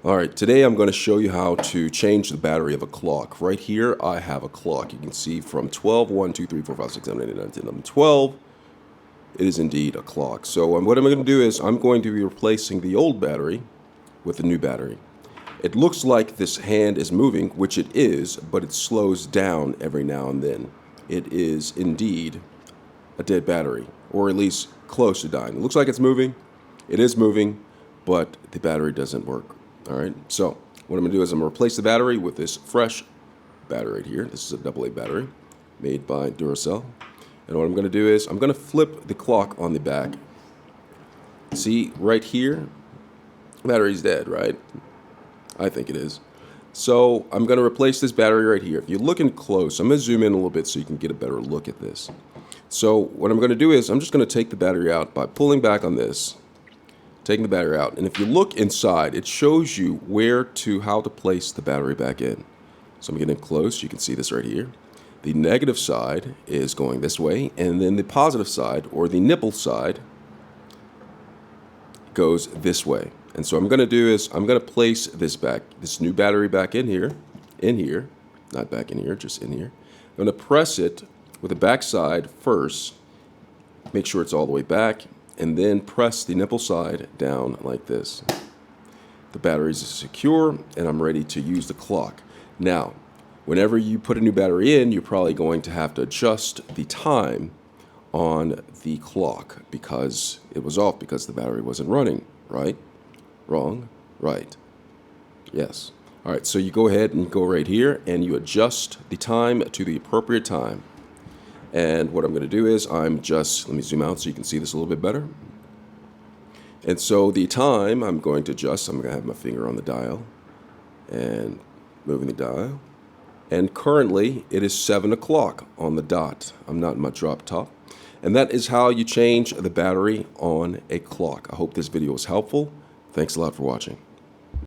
Alright, today I'm going to show you how to change the battery of a clock. Right here I have a clock. You can see from 12, 1, 2, 3, 4, 5, 6, 7, 8, 9, 10, 11, 12. It is indeed a clock. So what I'm going to do is I'm going to be replacing the old battery with a new battery. It looks like this hand is moving, which it is, but it slows down every now and then. It is indeed a dead battery, or at least close to dying. It looks like it's moving. It is moving, but the battery doesn't work. All right, so what I'm going to do is I'm going to replace the battery with this fresh battery right here. This is a AA battery made by Duracell. And what I'm going to do is I'm going to flip the clock on the back. See, right here, battery's dead, right? I think it is. So I'm going to replace this battery right here. If you're looking close, I'm going to zoom in a little bit so you can get a better look at this. So what I'm going to do is I'm just going to take the battery out by pulling back on this. Taking the battery out, and if you look inside, it shows you how to place the battery back in. So I'm getting close. You can see this right here. The negative side is going this way, and then the positive side, or the nipple side, goes this way. And so what I'm going to do is I'm going to place this new battery back in here, not back in here, just in here. I'm going to press it with the back side first. Make sure it's all the way back. And then press the nipple side down like this. The battery is secure, and I'm ready to use the clock. Now, whenever you put a new battery in, you're probably going to have to adjust the time on the clock because it was off because the battery wasn't running, right? Wrong? Right. Yes. All right, so you go ahead and go right here, and you adjust the time to the appropriate time. And what I'm going to do is let me zoom out so you can see this a little bit better. And so the time I'm going to adjust, I'm going to have my finger on the dial and moving the dial. And currently it is 7 o'clock on the dot. I'm not in my drop top. And that is how you change the battery on a clock. I hope this video was helpful. Thanks a lot for watching.